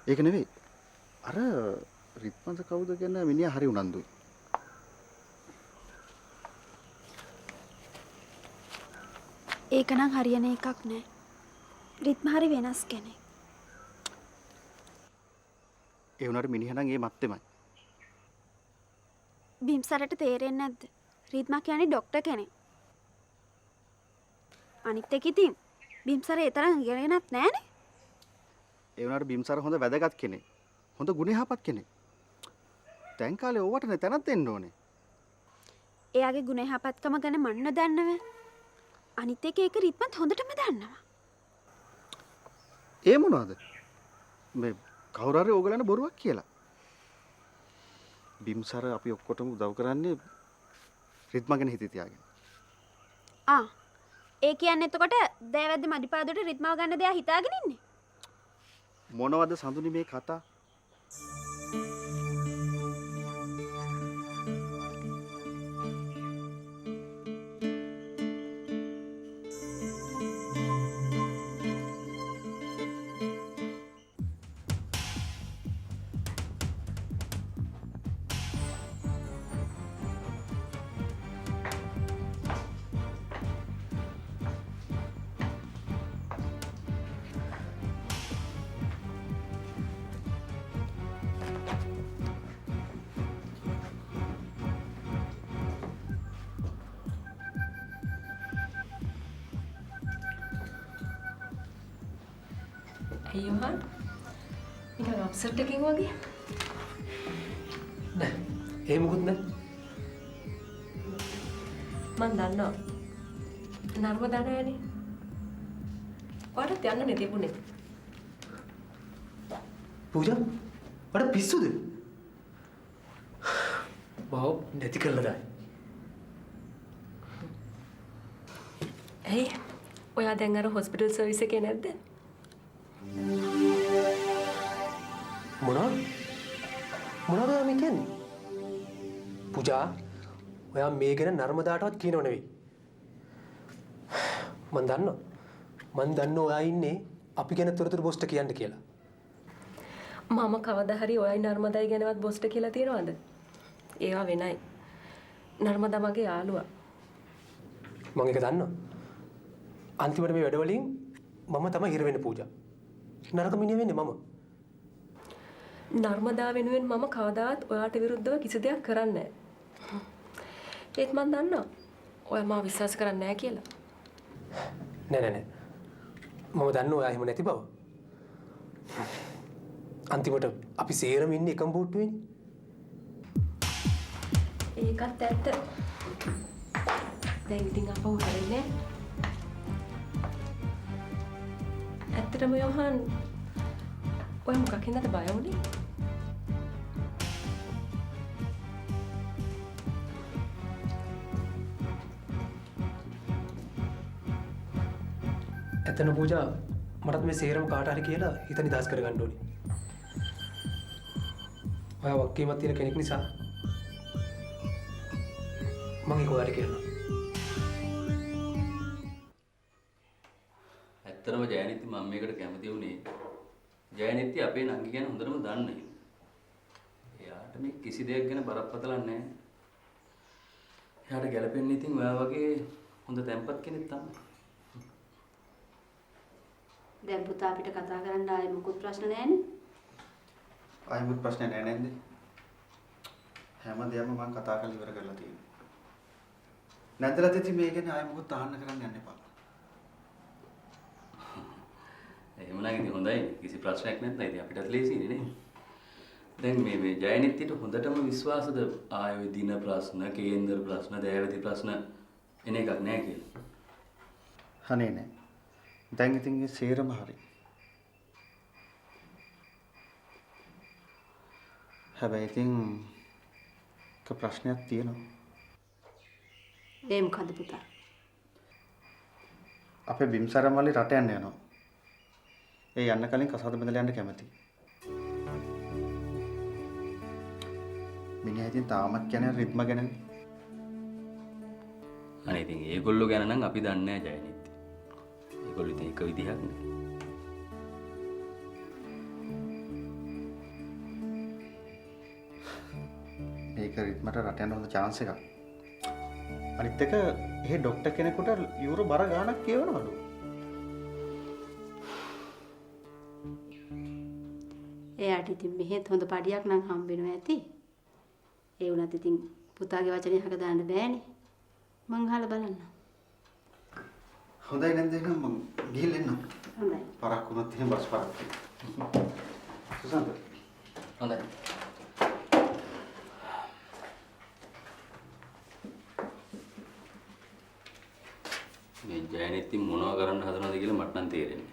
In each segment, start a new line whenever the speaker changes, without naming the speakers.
ඒක නෙවෙයි. අර රිත්මන්ත කවුද කියන මිනිහා හරි උනන්දුයි.
ඒක නම් හරියන එකක් නෑ. රිත්ම හරි වෙනස් කෙනෙක්.
ඒ උනාට මිනිහා නම් ඒ මත්තෙමයි.
බිම්සරට තේරෙන්නේ නැද්ද? රිත්මා කියන්නේ ડોක්ටර් කෙනෙක්. අනිත් එක ඉතින් බිම්සර ඒ තරම් ඉගෙනගෙනත් නෑනේ.
ඒ උනාට බිම්සාර හොඳ වැදගත් කෙනෙක්. හොඳ ගුණ යහපත් කෙනෙක්. දැන් කාලේ ඕවටනේ තැනක් දෙන්න ඕනේ.
එයාගේ ගුණ යහපත්කම ගැන මන් නොදන්නව. අනිත් එක ඒක රිත්මත් හොඳටම දන්නවා.
ඒ මොනවද? මේ කවුරු හරි ඕගලන්ට බොරුවක් කියලා. බිම්සාර අපි ඔක්කොටම උදව් කරන්නේ රිත්මා ගැන හිතේ තියාගෙන.
ඒ කියන්නේ එතකොට දෑවැද්ද මදිපාදට රිත්මාව ගන්න දෙයා හිතාගෙන ඉන්නේ.
මොනවද සඳුනි මේ කතා?
Yohan, නිකන් අප්සෙට් එකකින් වගේ.
නෑ, ඒ මොකුත් නෑ.
මන් දන්නවා. නර්මදා නෑනේ. ඔයාලට යන්න නේ තිබුණේ.
පූජා, ඔයාලා පිස්සුද? මාව නැති කළා දායි.
ඇයි? ඔයා දැන් අර හොස්පිටල් සර්විස් එකේ නැද්ද?
මොනවද මේ කියන්නේ? පූජා, ඔයා මේ ගැන නර්මදාටවත් කියනව නෙවෙයි. මන් දන්නවා ඔයා ඉන්නේ අපි ගැන තොරතුරු බොස්ට කියන්න කියලා.
මම කවදා හරි ඔයයි නර්මදායි ගැනවත් බොස්ට කියලා තියනවද? ඒවා වෙනයි. නර්මදා මගේ යාළුවා.
මම ඒක දන්නවා. අන්තිමට මේ වැඩවලින් මම තමයි හිර වෙන්නේ පූජා. නරක මිනිහ වෙන්නේ මම.
නර්මදා වෙනුවෙන් මම කවදාවත් ඔයාට විරුද්ධව කිසි දෙයක් කරන්නේ නැහැ. ඒත් මම දන්නවා ඔයා මාව විශ්වාස කරන්නේ නැහැ කියලා.
නෑ. මම දන්නවා ඔයා එහෙම නැති බව. අන්තිමට අපි සේරම ඉන්නේ එකම බෝට්ටුවේනේ.
ඒකත් ඇත්ත. දැන් ඉතින් අපව හරිනේ. ඇත්තටම යෝහන් ඔය මොකක් හින්දාද බය වුනේ?
ඇත්තන පූජා මටත් මේ සේරම කාට හරි කියලා හිත නිදහස් කරගන්න ඕනේ. ඔයා වක්කීමක් තියෙන කෙනෙක් නිසා මම ඒක ඔයාලට කියනවා.
ඇත්තටම ජයනිත්ති මම මේකට කැමති වුණේ ජයනිත්ති අපේ නංගි ගැන හොඳටම දන්නේ. එයාට මේ කිසි දෙයක් ගැන බරපතලක් නැහැ. එයාට ගැළපෙන්නේ ඉතින් ඔයා වගේ හොඳ තැම්පත් කෙනෙක් තමයි.
දැන් පුතා අපිට කතා කරන්න ආයේ මොකුත් ප්‍රශ්න නැහැනේ.
ආයෙ මුත් ප්‍රශ්න නෑ නේද? හැමදේම මම කතා කරලා ඉවර කරලා තියෙනවා. නැත්නම් ඉතින් මේ ගැන ආයෙ මොකුත් අහන්න කරන්න යන්න එපා.
එහෙමනම් ඉතින් හොඳයි. කිසි ප්‍රශ්නයක් නැත්නම් ඉතින් අපිටත් ලේසියිනේ නේ. දැන් මේ ජයනිත්තිට හොඳටම විශ්වාසද ආයේ දින ප්‍රශ්න, කේන්දර ප්‍රශ්න, දෑවැදි ප්‍රශ්න එන එකක් නෑ කියලා.
අනේ නෑ. දැන් ඉතින් මේ සේරම හරි. හැබැයි ඉතින් ප්‍රශ්නයක් තියෙනවා.
ඒ මොකද පුතා?
අපේ බිම්සරම් වලේ රට යන්න යනවා. ඒ යන්න කලින් කසාද බඳලා යන්න කැමතියි. මිනිහා ඉතින් තාමත් කියන්නේ රිද්ම ගැනනේ.
අනේ ඉතින් ඒගොල්ලෝ ගැන නම් අපි දන්නේ නැහැ ජයනිත්ති. ඒගොල්ලෝ ඉතින් එක විදිහක් නේ.
මේක රිද්මට රට යන්න හොඳ chance එකක්. අනිත් එක එහෙ ડોක්ටර් කෙනෙකුට යුරෝ බර ගාණක් කියවනවලු.
එයාට ඉතින් මෙහෙත් හොඳ පඩියක් නම් හම්බ වෙනවා ඇති. ඒ වුණත් ඉතින් පුතාගේ වචනේ අහක දාන්න බෑනේ. මං අහලා බලන්න.
හොඳයි නේද එහෙනම් මං ගිහින් එන්නම්.
හොඳයි.
පරක් වුණොත් එහෙනම් බස් පරක්. සුසන්ත.
හොඳයි. මේ ජයනිත් මොනවා කරන්න හදනවද කියලා මට නම් තේරෙන්නේ.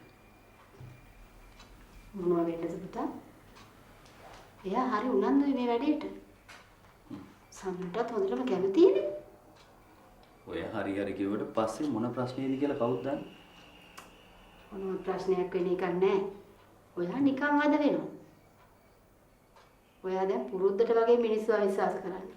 මොනවා වෙන්නද පුතා? එයා හරි උනන්දුයි මේ වැඩේට. සම්මටත් හොඳටම කැමතිනේ.
ඔය හරි හරි කිව්වට පස්සේ මොන ප්‍රශ්නේද කියලා කවුද දන්නේ?
මොනවා ප්‍රශ්නයක් වෙන එකක් නැහැ. ඔයා නිකන් වද වෙනවා. ඔයා දැන් පුරුද්දට වගේ මිනිස්සු අවිශ්වාස කරන්නේ.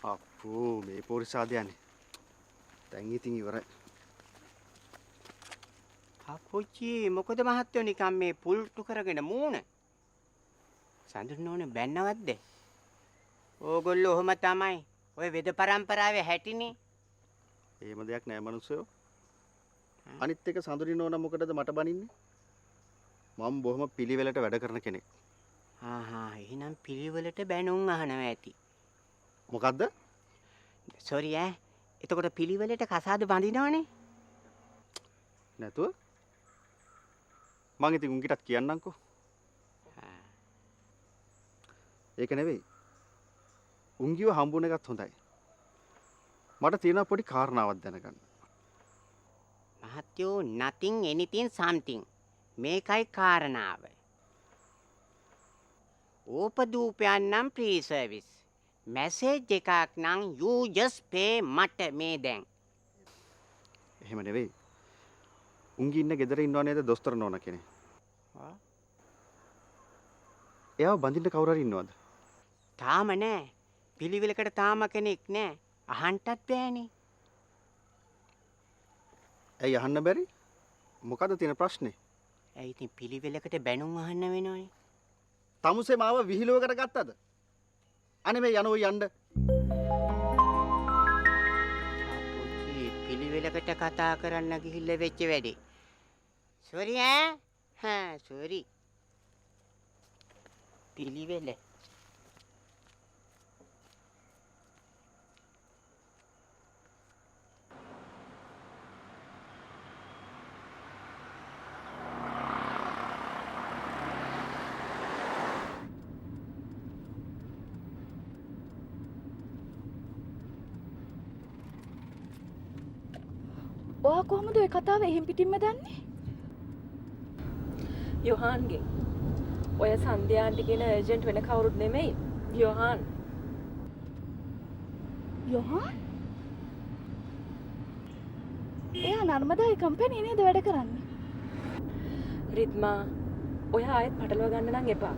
අප්පෝ මේ පොරිසාදයනේ. දැන් ඉතින් ඉවරයි.
අපොච්චි මොකද මහත්තයෝ නිකන් මේ පුල්ටු කරගෙන මූණ සඳුන් බැන්නවත්ද? ඕගොල්ලෝ ඔහොම තමයි. ඔය වෙද පරම්පරාවේ හැටිනේ.
එහෙම දෙයක් නෑ මනුස්සයෝ. අනිත් එක සඳුරින් ඕන මොකටද මට බනින්නේ? මම බොහොම පිළිවෙලට වැඩ කරන කෙනෙක්.
එහෙනම් පිළිවෙලට බැනුම් අහනවා ඇති.
මොකද්ද?
සෝරි එතකොට පිළිවෙලට කසාද බඳිනවනේ.
නැතුව මං ඉතින් උන්ගිටත් කියන්නම්කෝ. ඒක නෙවෙයි. උන්ගිව හම්බුන එකත් හොඳයි. මට තියෙන පොඩි කාරණාවක් දැනගන්න.
මහත්තයෝ nothing anything something මේකයි කාරණාව. ඕපදූපයන් නම් free service. මැසේජ් එකක් නම් you just pay මට මේ දැන්.
එහෙම නෙවෙයි. උන්ගි ඉන්න ගෙදර ඉන්නව නේද දොස්තර නෝන කෙනෙක්. එයාව බඳින්න කවුරු හරි ඉන්නවද?
තාම නෑ. පිළිවෙලකට තාම කෙනෙක් නෑ. අහන්නටත් බෑනේ.
ඇයි අහන්න බැරි? මොකද තියෙන ප්‍රශ්නේ?
ඇයි ඉතින් පිළිවෙලකට බැනුම් අහන්න වෙනවනේ.
තමුසේ මාව විහිළුවකට ගත්තද? අනේ මේ යනෝ යන්න.
අපොච්චි පිළිවෙලකට කතා කරන්න ගිහිල්ලා වෙච්ච වැඩේ. Sorry sorry. පිළිවෙල.
ඔයා කොහොමද ඔය කතාව එහෙම් පිටින්ම දන්නේ?
යොහාන්ගේ. ඔය සන්ධ්‍යාන්ටි කියන ඒජන්ට් වෙන කවුරුත් නෙමෙයි. යොහාන්.
යොහාන්? එයා නර්මදායි කම්පැනි නේද වැඩ කරන්නේ?
රිද්මා, ඔයා ආයෙත් පටලවා ගන්න නම් එපා.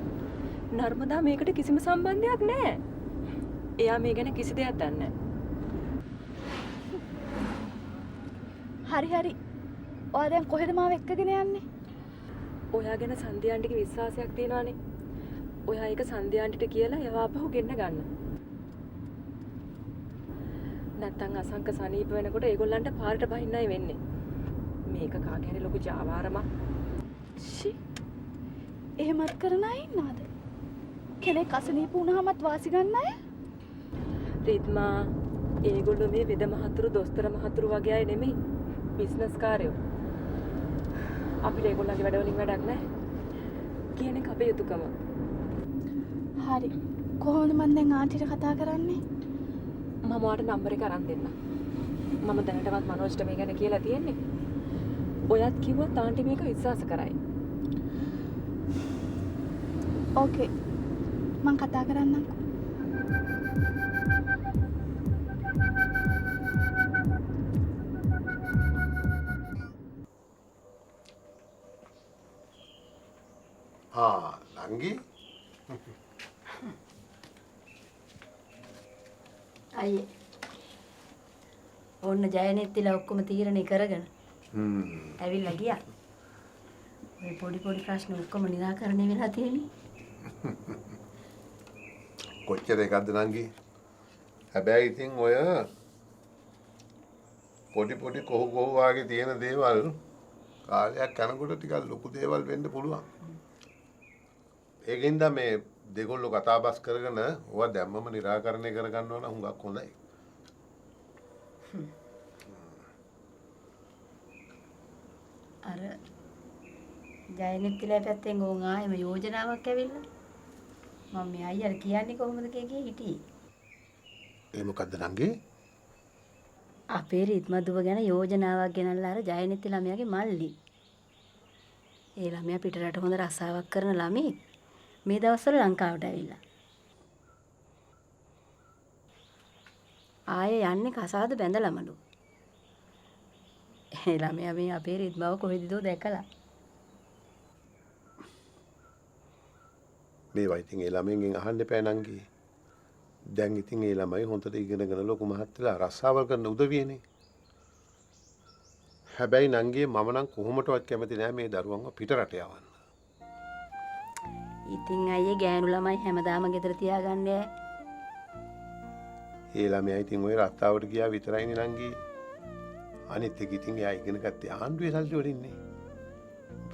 නර්මදා මේකට කිසිම සම්බන්ධයක් නැහැ. එයා මේ ගැන කිසි දෙයක් දන්නේ නැහැ.
හරි. ඔයා දැන් කොහෙද මාව එක්කගෙන යන්නේ?
ඔයා ගැන සන්ධ්‍යාන්ටිගේ විශ්වාසයක් තියෙනවානේ. ඔයා ඒක සන්ධ්‍යාන්ටිට කියලා යවා අපහු ගෙන්න ගන්න. නැත්තම් අසංක සනීප වෙනකොට ඒගොල්ලන්ට පාරට බහින්නයි වෙන්නේ. මේක කාගේ හරි ලොකු ජාවාරමක්.
ෂි. එහෙමත් කරන අය ඉන්නවද? කෙනෙක් අසනීප වුණාමත් වාසි ගන්න අය?
රිද්මා, ඒගොල්ලෝ මේ වෙද මහතුරු දොස්තර මහතුරු වගේ අය නෙමෙයි. බිස්නස් කාරයෝ. අපිට ඒගොල්ලන්ගේ වැඩවලින් වැඩක් නැහැ. කියන එක අපේ යුතුයකම.
හරි. කොහොමද මන් දැන් ආන්ටිට කතා කරන්නේ?
මම ඔයාට නම්බර එක අරන් දෙන්නම්. මම දැනටවත් මනෝජ්ට මේ ගැන කියලා තියෙන්නේ. ඔයත් කිව්වොත් ආන්ටි මේක විශ්වාස කරයි.
ඕකේ. මං කතා කරන්නම්කෝ.
නංගි
අයියේ ඕන්න ජයනෙත්තිලා ඔක්කොම තීරණය කරගෙන ඇවිල්ලා ගියා. ඔය පොඩි ප්‍රශ්න ඔක්කොම निराකරණය වෙලා තියෙන්නේ.
කොච්චර එකක්ද නංගි? හැබැයි ඉතින් ඔය පොඩි කොහු වාගේ තියෙන දේවල් කාලයක් යනකොට ටිකක් ලොකු දේවල් වෙන්න පුළුවන්. ඒකින්ද මේ දෙගොල්ලෝ කතා බස් කරගෙන ඕවා දැම්මම निराකරණය කරගන්නවා නම් හුඟක් හොඳයි.
අර ජයනෙත්තිලා පැත්තෙන් ඕන් ආයෙම යෝජනාවක් ඇවිල්ලා. මම මේ අයියට කියන්නේ කොහොමද කිය හිටියේ.
ඒ මොකද්ද නංගි?
අපේ රිද්මදුව ගැන යෝජනාවක් ගෙනල්ලා අර ජයනෙත්ති ළමයාගේ මල්ලි. ඒ ළමයා පිටරට හොඳ රස්සාවක් කරන ළමෙක්. මේ දවස්වල ලංකාවට ඇවිල්ලා. ආයේ යන්නේ කසාද බැඳලාමලු. ඒ ළමයා මේ අපේ රිද්මව කොහෙදද දැකලා.
මේවා ඉතින් ඒ ළමෙන්ගෙන් අහන්න එපා නංගි. දැන් ඉතින් ඒ ළමයි හොඳට ඉගෙනගෙන ලොකු මහත් වෙලා රස්සාවල් කරන උදවියනේ. හැබැයි නංගියේ මම නම් කොහොමටවත් කැමති නෑ මේ දරුවන්ව පිටරට යවන්න.
ඉතින් අයියේ ගෑනු ළමයි හැමදාම ගෙදර තියාගන්නේ.
ඒ ළමයා ඉතින් ওই රස්සාවට ගියා විතරයිනේ නංගි. අනිත් එක ඉතින් එයා ඉගෙන ගත්තේ ආණ්ඩුවේ සල්ලි වලින්නේ.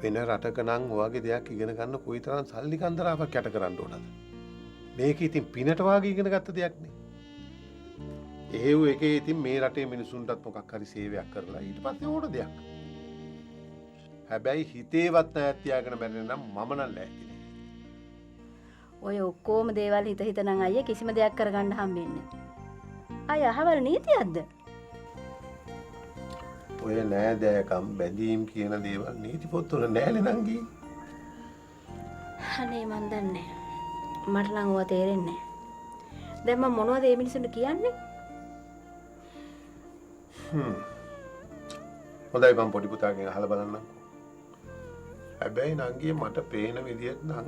වෙන රටක නම් ඔයගේ දෙයක් ඉගෙන ගන්න කොයිතරම් සල්ලි කන්දරාවක් යට කරන්න ඕනද? මේක ඉතින් පිනට වාගේ ඉගෙන ගත්ත දෙයක් නේ. එහෙව් එකේ ඉතින් මේ රටේ මිනිසුන්ටත් මොකක් හරි සේවයක් කරලා ඊට පස්සේ ඕන දෙයක්. හැබැයි හිතේවත් නැත් තියාගෙන බැරෙන්න නම් මම නම් ලෑස්ති නෑ.
ඔය ඔක්කොම දේවල් හිත නම් අයියේ කිසිම දෙයක් කරගන්න හම්බෙන්නේ නෑ. අය අහවල් නීතියක්ද?
ඔය නෑදෑකම් බැඳීම් කියන දේවල් නීති පොත්වල නෑනේ නංගි.
අනේ මන් දන්නේ. මට නම් ඕවා තේරෙන්නේ නෑ. දැන් මම මොනවද මේ මිනිස්සුන්ට කියන්නේ?
හොඳයි මම පොඩි පුතාගෙන් අහලා බලන්නම්. හැබැයි නංගි මට පේන විදිහට නම්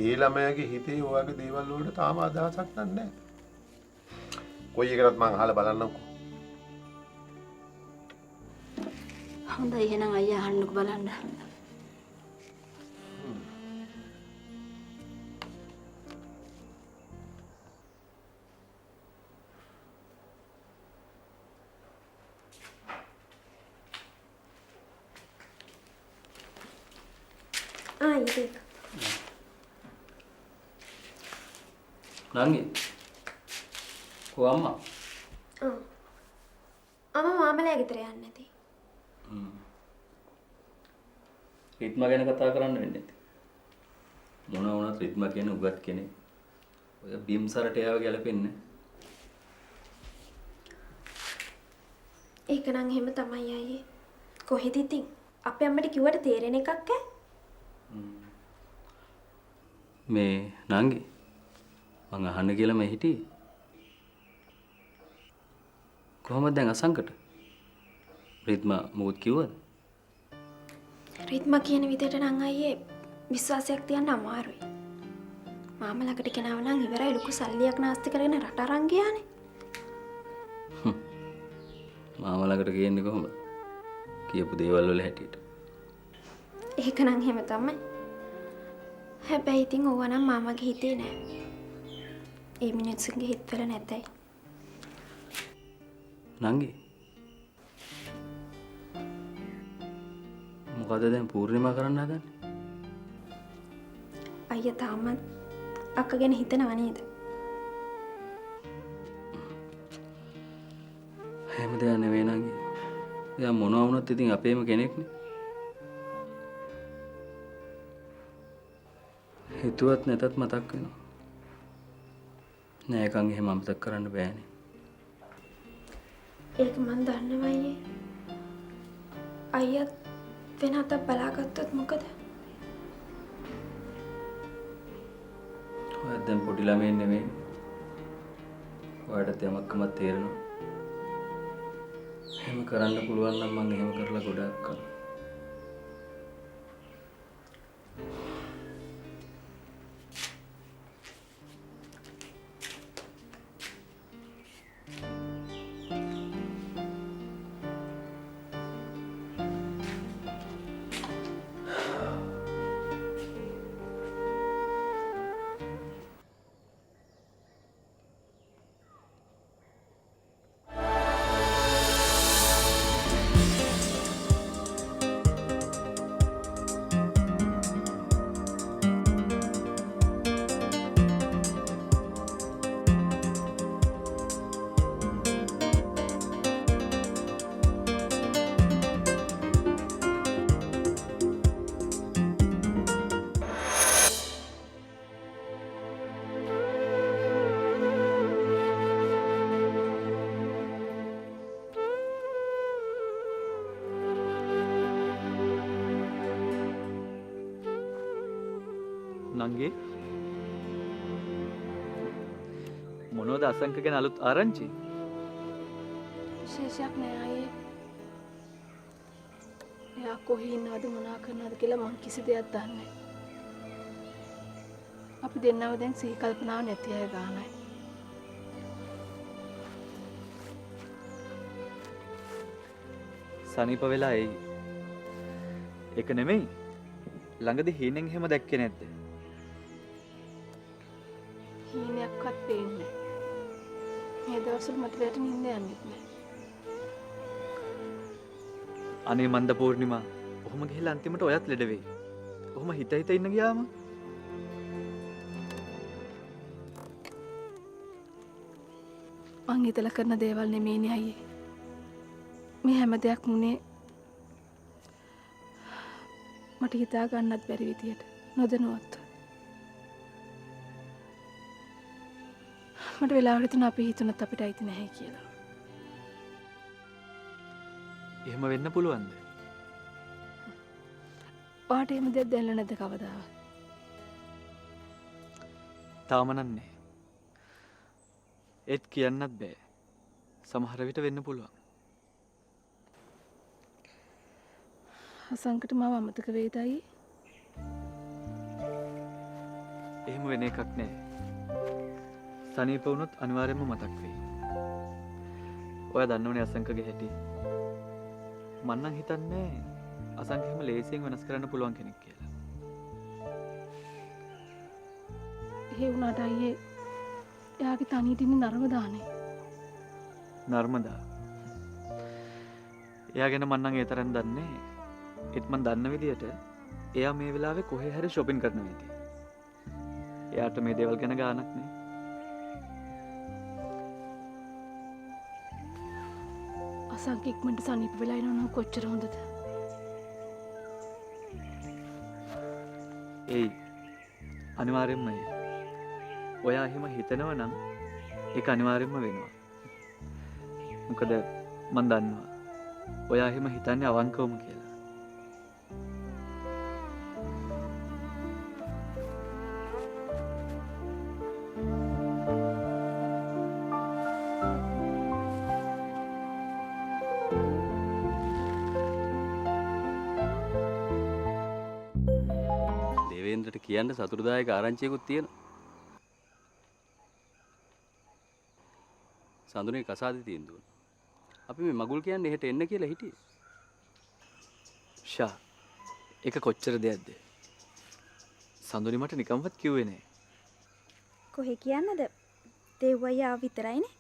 ඒ ළමයාගේ හිතේ ඔයගේ දේවල් වලට තාම අදහසක් නැහැ. කොයි එකකටත් මම අහලා බලන්නම්කෝ.
හොඳයි එහෙනම් අයියා අහන්නකෝ බලන්න.
ඉතින්
නංගි කො අම්මා
මාමලා ගෙදර යන්නේ නැති.
රිද්මා ගැන කතා කරන්න වෙන්නේ නැති. මොන වුණත් රිද්මා කියන උගත් කෙනෙක්. ඔය බිම්සරට යාව ගැලපෙන්නේ.
ඒක නම් එහෙම තමයි අයියේ. කොහෙද ඉතින්? අපේ අම්මට කිව්වට තේරෙන එකක් ඈ.
මේ නංගි මං අහන්න කියලා මම හිටියේ. කොහොමද දැන් අසංකට? රිද්මා මොකද කිව්වද?
රිද්මා කියන විදිහට නම් අයියේ විශ්වාසයක් තියන්න අමාරුයි. මාමා ළඟට ගෙනාව නම් ඉවරයි ලොකු සල්ලියක් නාස්ති කරගෙන රට අරන් ගියානේ.
මාමා ළඟට ගියන්නේ කොහොමද? කියපු දේවල් වල හැටියට.
ඒක නම් එහෙම තමයි. හැබැයි ඉතින් ඕවා නම් මාමාගේ හිතේ නෑ. ඒ මිනිස්සුන්ගේ හිතවල නැතයි.
නංගි මොකද දැන් පූර්ණිමා කරන්න හදන්නේ?
අයියා තාමත් අක්ක ගැන හිතනව නේද?
එහෙම දෙයක් නෙවෙයි නංගි. එයා මොනවා වුණත් ඉතින් අපේම කෙනෙක්නේ. හිතුවත් නැතත් මතක් වෙනවා. නෑ කන් එහෙම අමතක කරන්න බෑනේ.
ඒක මන් දන්නවා අයියේ. අයියා වෙන අතක් බලාගත්තොත් මොකද?
ඔය දැන් පොඩි ළමයි නෙමෙයි. ඔයාලට යමක්කම තේරෙනවා. එහෙම කරන්න පුළුවන් නම් මම එහෙම කරලා ගොඩක් කළා.
නංගේ මොනවද අසංක ගැන අලුත් ආරංචි?
විශේෂයක් නෑ අයියේ. එයා කොහේ ඉන්නවද මොනා කරනවද කියලා මං කිසි දෙයක් දන්නේ නෑ. අපි දෙන්නව දැන් සිහි කල්පනාව නැති අය ගානයි.
සනීප වෙලා එයි. ඒක නෙමෙයි. ළඟදී හීනෙන් එහෙම දැක්කේ නැද්ද?
හීනයක්වත් පේන්නේ නෑ. මේ දවස්වල මට රැට නිින්ද යන්නේ නෑ.
අනේ මන්ද පූර්ණිමා ඔහොම ගිහලා අන්තිමට ඔයත් ලෙඩ වෙයි. ඔහොම හිත හිත ඉන්න ගියාම
මං හිතලා කරන දේවල් නෙමෙයිනේ අයියේ. මේ හැම දෙයක් මුනේ මට හිතා ගන්නත් බැරි විදියට නොදැනුවත්. මට වෙලාවට තුන අපි හිතුණත් අපිට අයිති නැහැ කියලා.
එහෙම වෙන්න පුළුවන්ද?
ඔයාට එහෙම දෙයක් දැනලා නැද්ද කවදාවත්?
තාම නන්නේ. ඒත් කියන්නත් බෑ. සමහර විට වෙන්න පුළුවන්.
අසංකට මාව අමතක වේද අයියේ?
එහෙම වෙන එකක් නෑ. සනීප වුණොත් අනිවාර්යයෙන්ම මතක් වෙයි. ඔයා දන්නවනේ අසංකගේ හැටි. මම නම් හිතන්නේ අසංක එහෙම ලේසියෙන් වෙනස් කරන්න පුළුවන් කෙනෙක් කියලා.
ඒ වුණාට අයියේ එයාගේ තනියට ඉන්නේ නර්මදානේ.
නර්මදා. එයා ගැන මම නම් ඒ තරම් දන්නේ. ඒත් මම දන්න විදියට එයා මේ වෙලාවේ කොහේ හරි shopping කරන විදිය. එයාට මේ දේවල් ගැන ගානක් නෑ.
අසංක ඉක්මනට සනීප වෙලා ඉනවනම් කොච්චර හොඳද?
ඒයි අනිවාර්යෙන්ම ඒ. ඔයා එහෙම හිතනව නම් ඒක අනිවාර්යෙන්ම වෙනවා. මොකද මම දන්නවා ඔයා එහෙම හිතන්නේ අවංකවම කියලා.
දේවේන්ද්‍රට කියන්න සතුටුදායක ආරංචියකුත් තියෙනවා. සඳුනේ කසාදේ තීන්දුව. අපි මේ මගුල් කියන්නේ එහෙට එන්න කියලා හිටියේ.
ෂා ඒක කොච්චර දෙයක්ද? සඳුනි මට නිකම්වත් කිව්වේ නෑ.
කොහෙ කියන්නද? දෙව්වයි ආව විතරයිනේ.